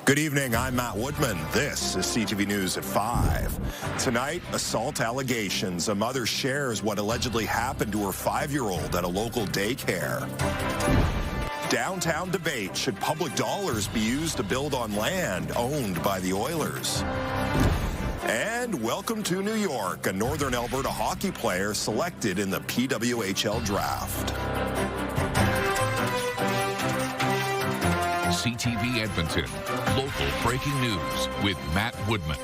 Good evening, I'm Matt Woodman. This is CTV News at 5. Tonight, assault allegations. A mother shares what allegedly happened to her 5-year-old at a local daycare. Downtown debate. Should public dollars be used to build on land owned by the Oilers? And welcome to New York, a Northern Alberta hockey player selected in the PWHL draft. CTV Edmonton, local breaking news with Matt Woodman.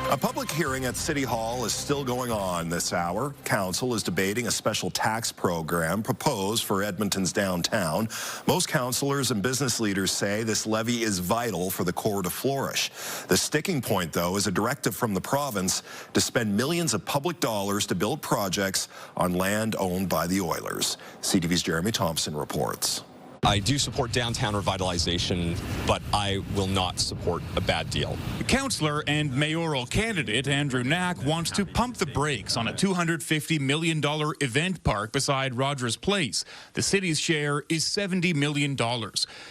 A public hearing at City Hall is still going on this hour. Council is debating a special tax program proposed for Edmonton's downtown. Most councillors and business leaders say this levy is vital for the core to flourish. The sticking point, though, is a directive from the province to spend millions of public dollars to build projects on land owned by the Oilers. CTV's Jeremy Thompson reports. I do support downtown revitalization, but I will not support a bad deal. Councillor and mayoral candidate Andrew Knack wants to pump the brakes on a $250 million event park beside Rogers Place. The city's share is $70 million.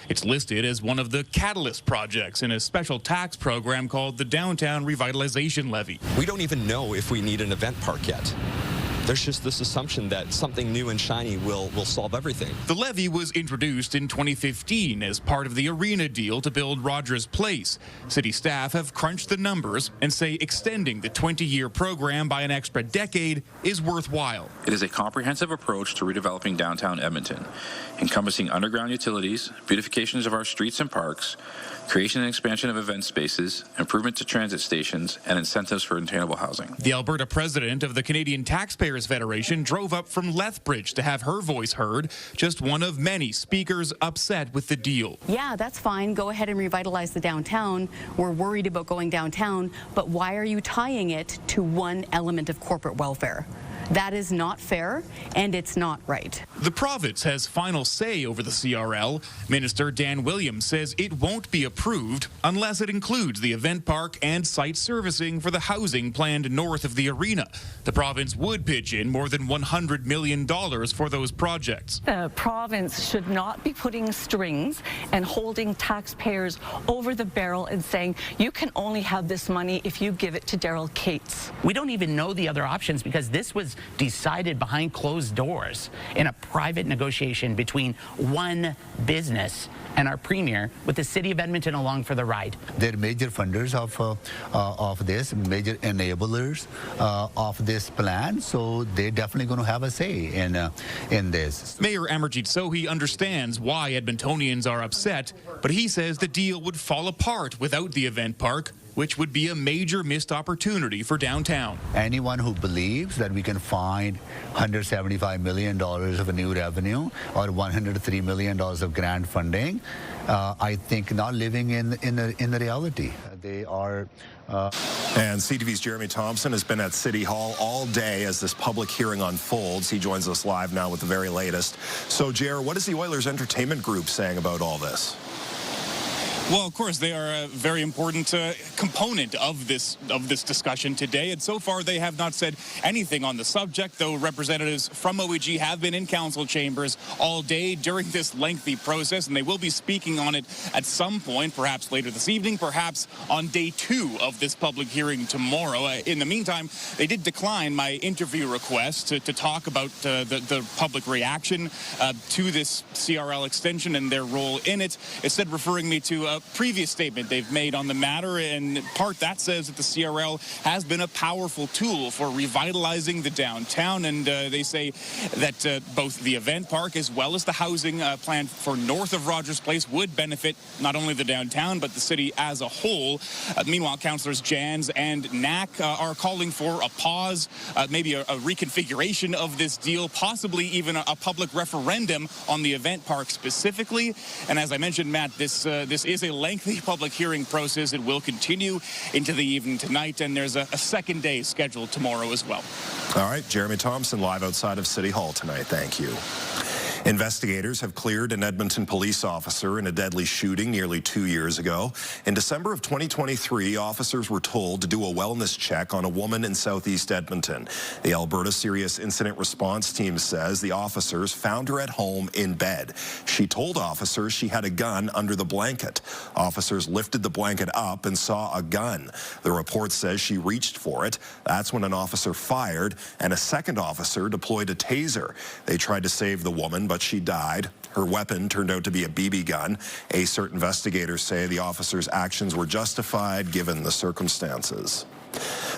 It's listed as one of the catalyst projects in a special tax program called the Downtown Revitalization Levy. We don't even know if we need an event park yet. There's just this assumption that something new and shiny will solve everything. The levy was introduced in 2015 as part of the arena deal to build Rogers Place. City staff have crunched the numbers and say extending the 20-year program by an extra decade is worthwhile. It is a comprehensive approach to redeveloping downtown Edmonton, encompassing underground utilities, beautifications of our streets and parks, creation and expansion of event spaces, improvement to transit stations, and incentives for attainable housing. The Alberta president of the Canadian Taxpayers Federation drove up from Lethbridge to have her voice heard, just one of many speakers upset with the deal. Yeah, that's fine. Go ahead and revitalize the downtown. We're worried about going downtown, but why are you tying it to one element of corporate welfare? That is not fair, and it's not right. The province has final say over the CRL. Minister Dan Williams says it won't be approved unless it includes the event park and site servicing for the housing planned north of the arena. The province would pitch in more than $100 million for those projects. The province should not be putting strings and holding taxpayers over the barrel and saying, you can only have this money if you give it to Daryl Cates. We don't even know the other options because this was decided behind closed doors in a private negotiation between one business and our premier, with the City of Edmonton along for the ride. They're major funders of this, major enablers of this plan, so they're definitely going to have a say in this. Mayor Amarjeet Sohi understands why Edmontonians are upset, but he says the deal would fall apart without the event park, which would be a major missed opportunity for downtown. Anyone who believes that we can find $175 million of a new revenue or $103 million of grant funding, I think not living in the reality. They are. And CTV's Jeremy Thompson has been at City Hall all day as this public hearing unfolds. He joins us live now with the very latest. So, Jer, what is the Oilers Entertainment Group saying about all this? Well, of course, they are a very important component of this discussion today, and so far they have not said anything on the subject, though representatives from OEG have been in council chambers all day during this lengthy process, and they will be speaking on it at some point, perhaps later this evening, perhaps on day 2 of this public hearing tomorrow. In the meantime, they did decline my interview request to talk about the public reaction to this CRL extension and their role in it, instead referring me to a previous statement they've made on the matter. In part, that says that the CRL has been a powerful tool for revitalizing the downtown, and they say that both the event park as well as the housing plan for north of Rogers Place would benefit not only the downtown but the city as a whole. Meanwhile, councillors Jans and Knack are calling for a pause, maybe a reconfiguration of this deal, possibly even a public referendum on the event park specifically. And as I mentioned, Matt, this is a lengthy public hearing process. It will continue into the evening tonight, and there's a second day scheduled tomorrow as well. All right, Jeremy Thompson live outside of City Hall tonight. Thank you. Investigators have cleared an Edmonton police officer in a deadly shooting nearly 2 years ago. In December of 2023, officers were told to do a wellness check on a woman in southeast Edmonton. The Alberta Serious Incident Response Team says the officers found her at home in bed. She told officers she had a gun under the blanket. Officers lifted the blanket up and saw a gun. The report says she reached for it. That's when an officer fired, and a second officer deployed a taser. They tried to save the woman, but she died. Her weapon turned out to be a BB gun. ACERT investigators say the officer's actions were justified given the circumstances.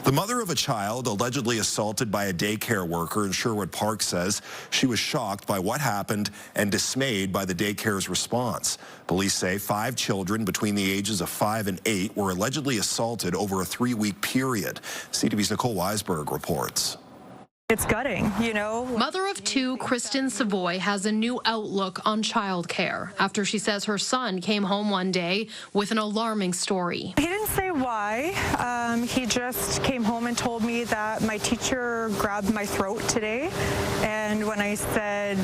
The mother of a child allegedly assaulted by a daycare worker in Sherwood Park says she was shocked by what happened and dismayed by the daycare's response. Police say 5 children between the ages of 5 and 8 were allegedly assaulted over a 3-week period. CTV's Nicole Weisberg reports. It's gutting, you know. Mother of 2, Kristen Savoie, has a new outlook on childcare after she says her son came home one day with an alarming story. He didn't say why. He just came home and told me that my teacher grabbed my throat today. And when I said,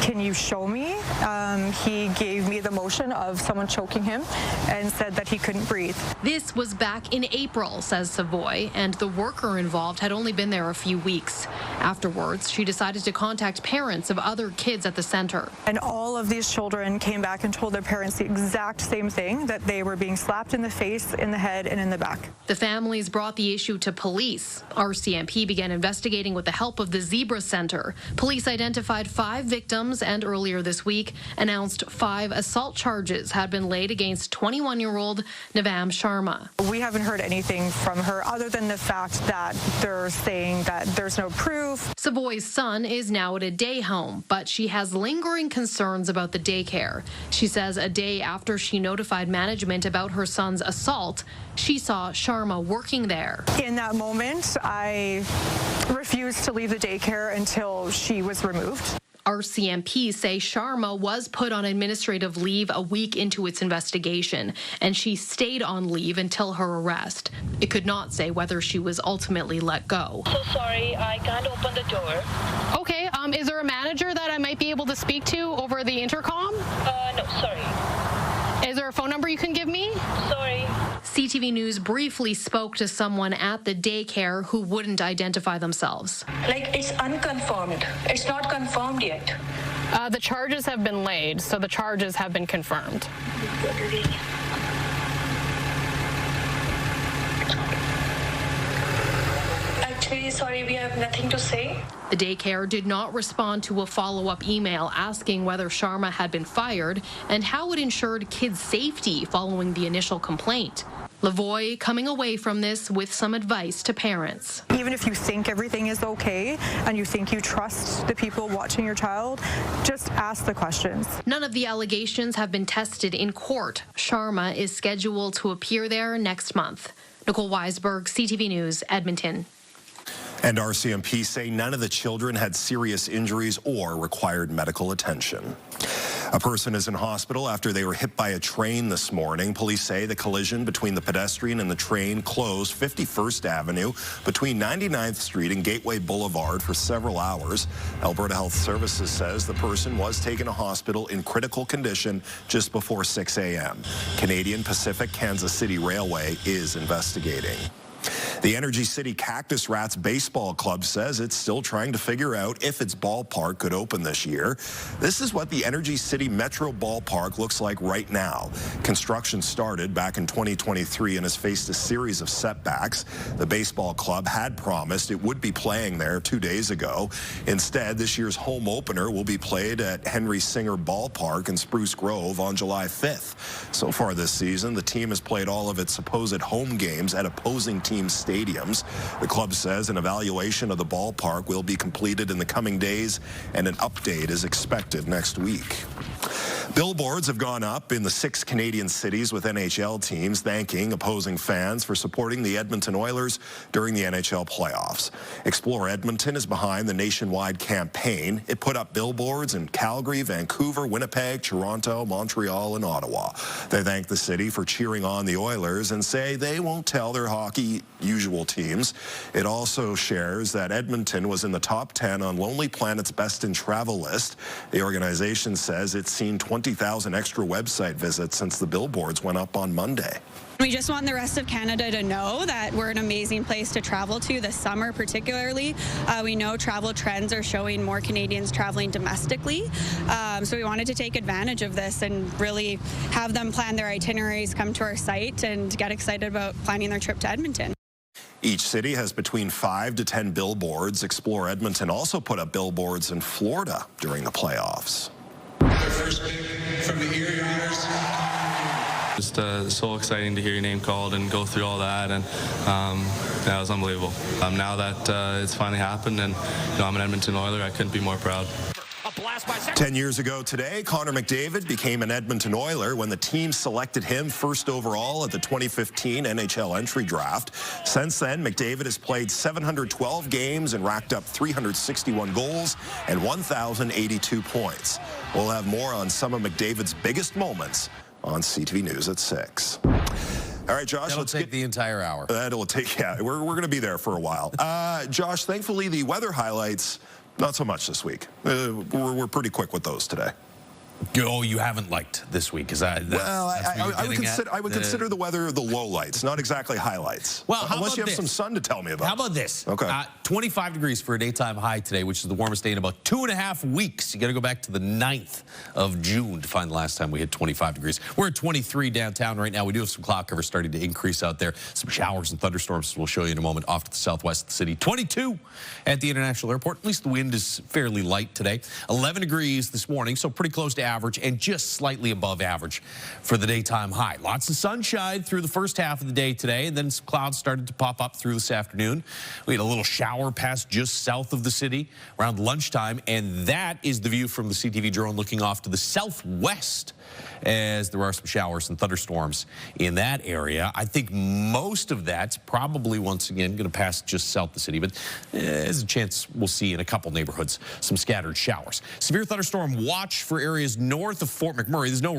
"Can you show me?" He gave me the motion of someone choking him and said that he couldn't breathe. This was back in April, says Savoie, and the worker involved had only been there a few weeks. Afterwards, she decided to contact parents of other kids at the center. And all of these children came back and told their parents the exact same thing, that they were being slapped in the face, in the head, and in the back. The families brought the issue to police. RCMP began investigating with the help of the Zebra Center. Police identified 5 victims and earlier this week announced 5 assault charges had been laid against 21-year-old Navam Sharma. We haven't heard anything from her other than the fact that they're saying that there's no proof. Savoie's son is now at a day home, but she has lingering concerns about the daycare. She says a day after she notified management about her son's assault, she saw Sharma working there. In that moment, I refused to leave the daycare until she was removed. RCMP say Sharma was put on administrative leave a week into its investigation, and she stayed on leave until her arrest. It could not say whether she was ultimately let go. So sorry, I can't open the door. Okay, is there a manager that I might be able to speak to over the intercom? No, sorry. Is there a phone number you can give me? Sorry. CTV News briefly spoke to someone at the daycare who wouldn't identify themselves. Like, it's unconfirmed. It's not confirmed yet. The charges have been laid, so the charges have been confirmed. Actually, sorry, we have nothing to say. The daycare did not respond to a follow-up email asking whether Sharma had been fired and how it ensured kids' safety following the initial complaint. Lavoie coming away from this with some advice to parents. Even if you think everything is okay and you think you trust the people watching your child, just ask the questions. None of the allegations have been tested in court. Sharma is scheduled to appear there next month. Nicole Weisberg, CTV News, Edmonton. And RCMP say none of the children had serious injuries or required medical attention. A person is in hospital after they were hit by a train this morning. Police say the collision between the pedestrian and the train closed 51st Avenue between 99th Street and Gateway Boulevard for several hours. Alberta Health Services says the person was taken to hospital in critical condition just before 6 a.m. Canadian Pacific Kansas City Railway is investigating. The Energy City Cactus Rats Baseball Club says it's still trying to figure out if its ballpark could open this year. This is what the Energy City Metro Ballpark looks like right now. Construction started back in 2023 and has faced a series of setbacks. The baseball club had promised it would be playing there 2 days ago. Instead, this year's home opener will be played at Henry Singer Ballpark in Spruce Grove on July 5th. So far this season, the team has played all of its supposed home games at opposing teams' stadiums. The club says an evaluation of the ballpark will be completed in the coming days, and an update is expected next week. Billboards have gone up in the 6 Canadian cities with NHL teams thanking opposing fans for supporting the Edmonton Oilers during the NHL playoffs. Explore Edmonton is behind the nationwide campaign. It put up billboards in Calgary, Vancouver, Winnipeg, Toronto, Montreal, and Ottawa. They thank the city for cheering on the Oilers and say they won't tell their hockey usually usual teams. It also shares that Edmonton was in the top 10 on Lonely Planet's Best in Travel list. The organization says it's seen 20,000 extra website visits since the billboards went up on Monday. We just want the rest of Canada to know that we're an amazing place to travel to this summer particularly. We know travel trends are showing more Canadians traveling domestically. So we wanted to take advantage of this and really have them plan their itineraries, come to our site, and get excited about planning their trip to Edmonton. Each city has between 5 to 10 billboards. Explore Edmonton also put up billboards in Florida during the playoffs. First pick from the Erie Otters. Just so exciting to hear your name called and go through all that, and yeah, it was unbelievable. Now that it's finally happened, and I'm an Edmonton Oiler, I couldn't be more proud. 10 years ago today, Connor McDavid became an Edmonton Oiler when the team selected him first overall at the 2015 NHL entry draft. Since then, McDavid has played 712 games and racked up 361 goals and 1,082 points. We'll have more on some of McDavid's biggest moments on CTV News at 6. All right, Josh, let's take the entire hour. That'll take, yeah, we're going to be there for a while. Josh, thankfully, the weather highlights, not so much this week. We're pretty quick with those today. Oh, you haven't liked this week, is that? Well, I would consider the weather the lowlights, not exactly highlights. Well, unless you have some sun to tell me about. How about this? Okay. 25 degrees for a daytime high today, which is the warmest day in about 2.5 weeks. You got to go back to the 9th of June to find the last time we hit 25 degrees. We're at 23 downtown right now. We do have some cloud cover starting to increase out there. Some showers and thunderstorms we'll show you in a moment off to the southwest of the city. 22 at the International Airport. At least the wind is fairly light today. 11 degrees this morning, so pretty close to average, and just slightly above average for the daytime high. Lots of sunshine through the first half of the day today, and then some clouds started to pop up through this afternoon. We had a little shower pass just south of the city around lunchtime, and that is the view from the CTV drone looking off to the southwest, as there are some showers and thunderstorms in that area. I think most of that's probably once again going to pass just south of the city, but there's a chance we'll see in a couple neighborhoods some scattered showers. Severe thunderstorm watch for areas north of Fort McMurray. There's no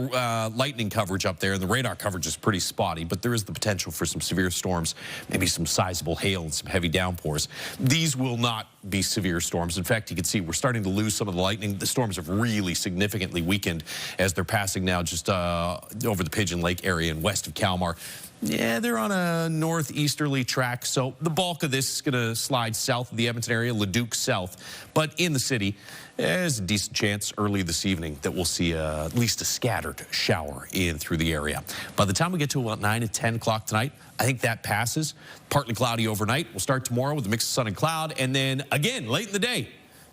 lightning coverage up there, and the radar coverage is pretty spotty, but there is the potential for some severe storms, maybe some sizable hail and some heavy downpours. These will not be severe storms. In fact, you can see we're starting to lose some of the lightning. The storms have really significantly weakened as they're passing now just over the Pigeon Lake area and west of Kalmar. Yeah, they're on a northeasterly track, so the bulk of this is going to slide south of the Edmonton area, Leduc south. But in the city, there's a decent chance early this evening that we'll see at least a scattered shower in through the area. By the time we get to about 9 to 10 o'clock tonight, I think that passes. Partly cloudy overnight. We'll start tomorrow with a mix of sun and cloud, and then again, late in the day,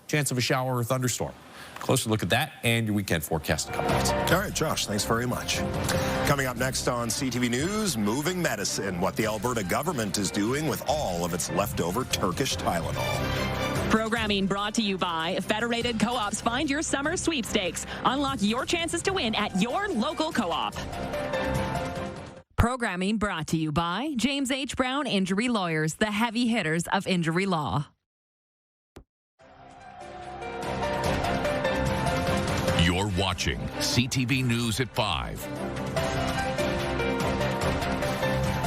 chance of a shower or thunderstorm. Closer look at that and your weekend forecast in a couple minutes. All right, Josh, thanks very much. Coming up next on CTV News, moving medicine, what the Alberta government is doing with all of its leftover Turkish Tylenol. Programming brought to you by Federated Co-ops. Find your summer sweepstakes. Unlock your chances to win at your local co-op. Programming brought to you by James H. Brown Injury Lawyers, the heavy hitters of injury law. You're watching CTV News at 5.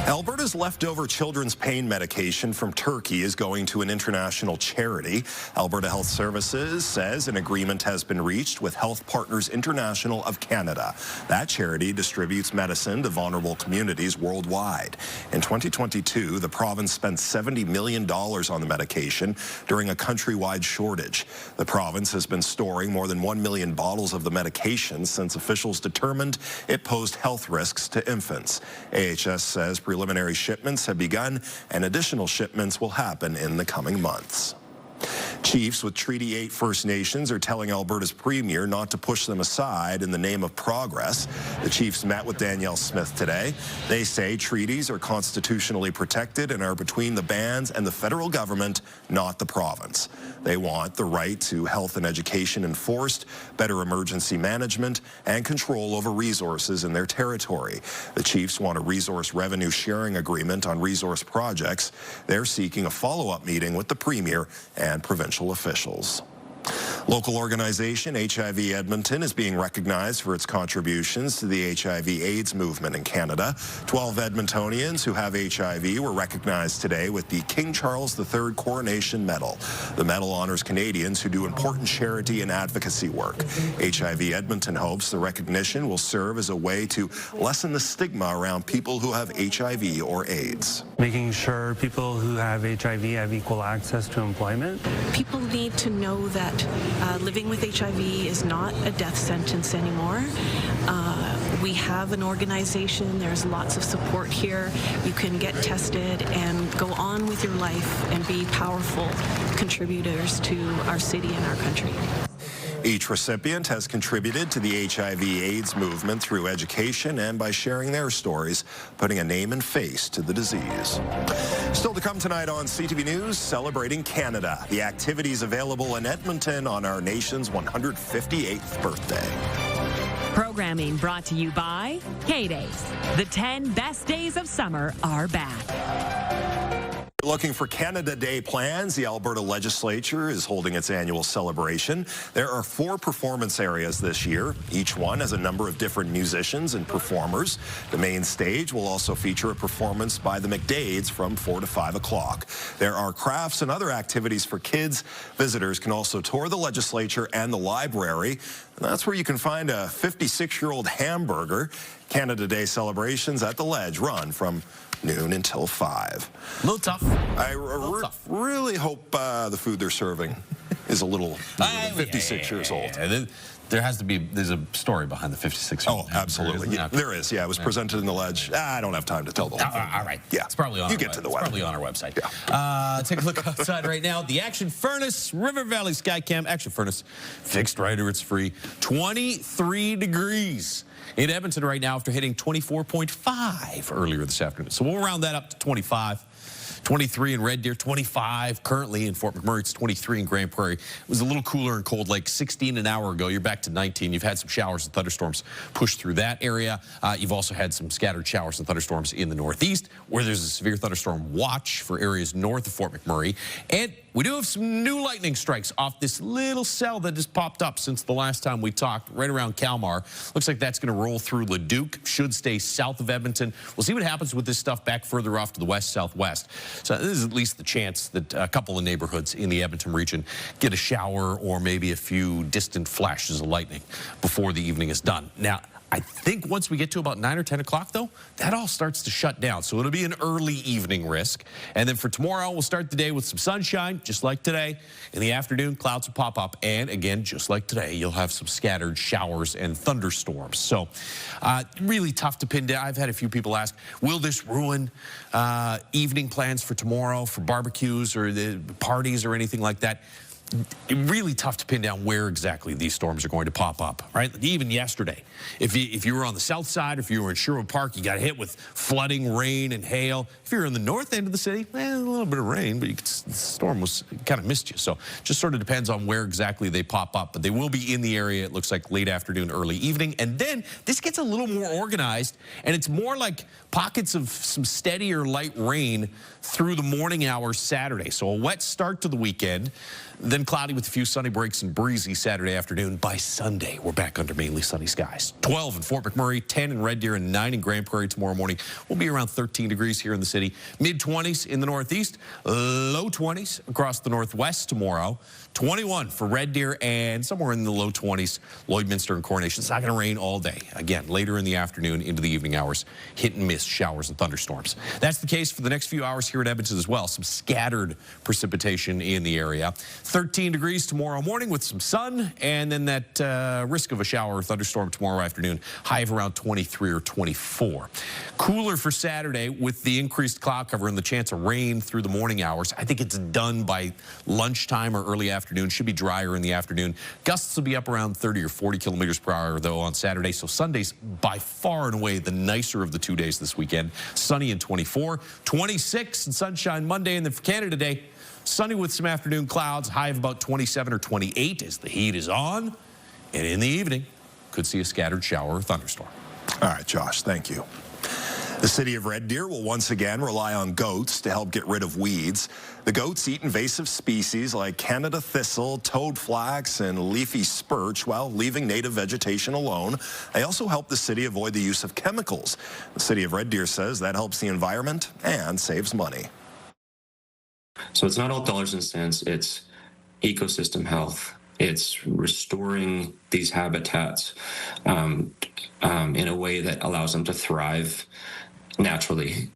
Alberta's leftover children's pain medication from Turkey is going to an international charity. Alberta Health Services says an agreement has been reached with Health Partners International of Canada. That charity distributes medicine to vulnerable communities worldwide. In 2022, the province spent $70 million on the medication during a countrywide shortage. The province has been storing more than 1 million bottles of the medication since officials determined it posed health risks to infants. AHS says preliminary shipments have begun and additional shipments will happen in the coming months. Chiefs with Treaty 8 First Nations are telling Alberta's premier not to push them aside in the name of progress. The Chiefs met with Danielle Smith today. They say treaties are constitutionally protected and are between the bands and the federal government, not the province. They want the right to health and education enforced, better emergency management, and control over resources in their territory. The Chiefs want a resource revenue sharing agreement on resource projects. They're seeking a follow-up meeting with the premier and provincial officials. Local organization HIV Edmonton is being recognized for its contributions to the HIV/AIDS movement in Canada. 12 Edmontonians who have HIV were recognized today with the King Charles III Coronation Medal. The medal honors Canadians who do important charity and advocacy work. HIV Edmonton hopes the recognition will serve as a way to lessen the stigma around people who have HIV or AIDS. Making sure people who have HIV have equal access to employment. People need to know that living with HIV is not a death sentence anymore. We have an organization. There's lots of support here. You can get tested and go on with your life and be powerful contributors to our city and our country. Each recipient has contributed to the HIV/AIDS movement through education and by sharing their stories, putting a name and face to the disease. Still to come tonight on CTV News, celebrating Canada. The activities available in Edmonton on our nation's 158th birthday. Programming brought to you by K-Days. The 10 best days of summer are back. Looking for Canada Day plans, the Alberta Legislature is holding its annual celebration. There are 4 performance areas this year. Each one has a number of different musicians and performers. The main stage will also feature a performance by the McDavids from 4 to 5 o'clock. There are crafts and other activities for kids. Visitors can also tour the Legislature and the library. And that's where you can find a 56-year-old hamburger. Canada Day celebrations at the Ledge run from noon until 5. A little tough. I really hope the food they're serving is a little 56 years old. There has to be, there's a story behind the 56-year-old. Oh, absolutely. Yeah, there is. Yeah, it was presented in the Ledge. I don't have time to tell the whole thing. All right. Yeah. It's probably on you get to the web. Probably on our website. Yeah. Take a look outside right now. The Action Furnace River Valley Skycam Action Furnace fixed right or it's free. 23 degrees in Edmonton right now after hitting 24.5 earlier this afternoon. So we'll round that up to 25. 23 in Red Deer, 25 currently in Fort McMurray. It's 23 in Grand Prairie. It was a little cooler in Cold Lake 16 an hour ago. You're back to 19. You've had some showers and thunderstorms push through that area. You've also had some scattered showers and thunderstorms in the northeast, where there's a severe thunderstorm watch for areas north of Fort McMurray. And we do have some new lightning strikes off this little cell that just popped up since the last time we talked, right around Kalmar. Looks like that's going to roll through Leduc, should stay south of Edmonton. We'll see what happens with this stuff back further off to the west-southwest. So this is at least the chance that a couple of neighborhoods in the Edmonton region get a shower or maybe a few distant flashes of lightning before the evening is done. Now, I think once we get to about 9 or 10 o'clock, though, that all starts to shut down. So it'll be an early evening risk. And then for tomorrow, we'll start the day with some sunshine, just like today. In the afternoon, clouds will pop up. And again, just like today, you'll have some scattered showers and thunderstorms. So really tough to pin down. I've had a few people ask, will this ruin evening plans for tomorrow, for barbecues or the parties or anything like that? Really tough to pin down where exactly these storms are going to pop up, right? Even yesterday, if you were on the south side, if you were in Sherwood Park, you got hit with flooding, rain, and hail. If you're in the north end of the city, a little bit of rain, but the storm kind of missed you. So just sort of depends on where exactly they pop up. But they will be in the area, it looks like, late afternoon, early evening. And then this gets a little more organized, and it's more like pockets of some steady or light rain through the morning hours Saturday. So a wet start to the weekend. Then cloudy with a few sunny breaks and breezy Saturday afternoon. By Sunday, we're back under mainly sunny skies. 12 in Fort McMurray, 10 in Red Deer, and 9 in Grand Prairie tomorrow morning. We'll be around 13 degrees here in the city. Mid-20s in the northeast, low 20s across the northwest tomorrow. 21 for Red Deer and somewhere in the low 20s, Lloydminster and Coronation. It's not going to rain all day. Again, later in the afternoon into the evening hours, hit and miss showers and thunderstorms. That's the case for the next few hours here in Edmonton as well. Some scattered precipitation in the area. 13 degrees tomorrow morning with some sun, and then that risk of a shower or thunderstorm tomorrow afternoon, high of around 23 or 24. Cooler for Saturday with the increased cloud cover and the chance of rain through the morning hours. I think it's done by lunchtime or early afternoon. Should be drier in the afternoon. Gusts will be up around 30 or 40 kilometers per hour, though, on Saturday. So Sunday's by far and away the nicer of the 2 days this weekend. Sunny and 24, 26 and sunshine Monday, and then for Canada Day, sunny with some afternoon clouds, high of about 27 or 28 as the heat is on. And in the evening, could see a scattered shower or thunderstorm. All right, Josh, thank you. The city of Red Deer will once again rely on goats to help get rid of weeds. The goats eat invasive species like Canada thistle, toadflax, and leafy spurge while leaving native vegetation alone. They also help the city avoid the use of chemicals. The city of Red Deer says that helps the environment and saves money. So it's not all dollars and cents, it's ecosystem health. It's restoring these habitats in a way that allows them to thrive naturally.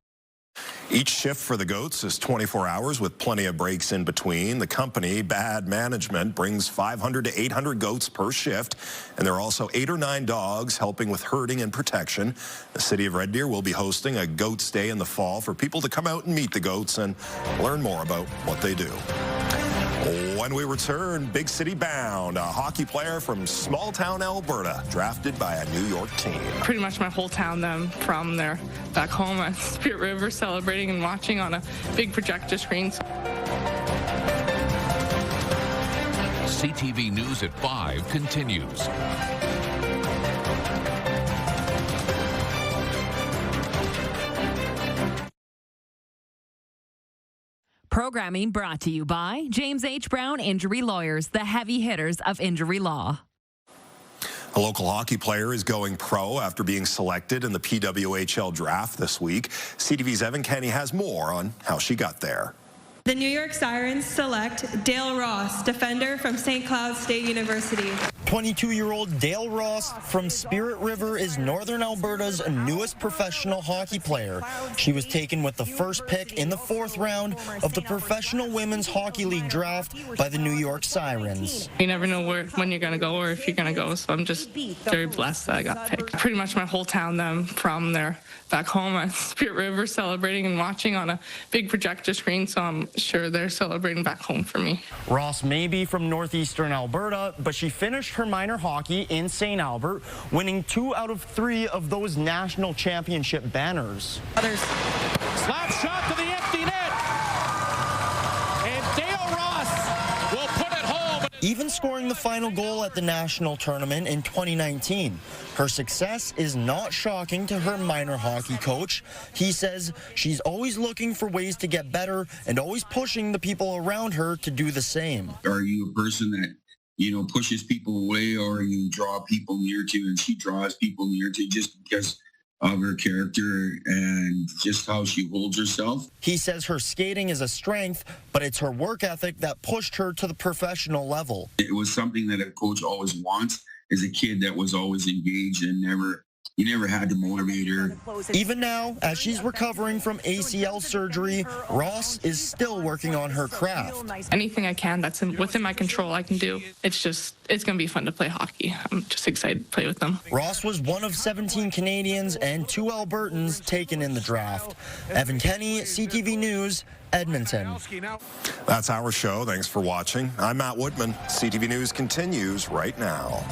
Each shift for the goats is 24 hours with plenty of breaks in between. The company, Bad Management, brings 500 to 800 goats per shift, and there are also 8 or 9 dogs helping with herding and protection. The city of Red Deer will be hosting a Goats Day in the fall for people to come out and meet the goats and learn more about what they do. When we return, Big City Bound, a hockey player from small town Alberta, drafted by a New York team. Pretty much my whole town, them from there back home at Spirit River, celebrating and watching on a big projector screen. CTV News at 5 continues. Programming brought to you by James H. Brown Injury Lawyers, the heavy hitters of injury law. A local hockey player is going pro after being selected in the PWHL draft this week. CTV's Evan Kenny has more on how she got there. The New York Sirens select Dale Ross, defender from St. Cloud State University. 22-year-old Dale Ross from Spirit River is Northern Alberta's newest professional hockey player. She was taken with the first pick in the 4th round of the Professional Women's Hockey League draft by the New York Sirens. You never know when you're going to go or if you're going to go, so I'm just very blessed that I got picked. Pretty much my whole town, them from there back home at Spirit River, celebrating and watching on a big projector screen, so I'm sure they're celebrating back home for me. Ross may be from northeastern Alberta, but she finished her minor hockey in St. Albert, winning 2 out of 3 of those national championship banners. Slap shot to the empty net, and Dale Ross will put it home. Even scoring the final goal at the national tournament in 2019. Her success is not shocking to her minor hockey coach. He says she's always looking for ways to get better and always pushing the people around her to do the same. Are you a person that, pushes people away, or you draw people near to, and she draws people near to just because of her character and just how she holds herself? He says her skating is a strength, but it's her work ethic that pushed her to the professional level. It was something that a coach always wants, is a kid that was always engaged and you never had to motivate her. Even now, as she's recovering from ACL surgery, Ross is still working on her craft. Anything I can that's within my control I can do. It's going to be fun to play hockey. I'm just excited to play with them. Ross was one of 17 Canadians and 2 Albertans taken in the draft. Evan Kenny, CTV News, Edmonton. That's our show. Thanks for watching. I'm Matt Woodman. CTV News continues right now.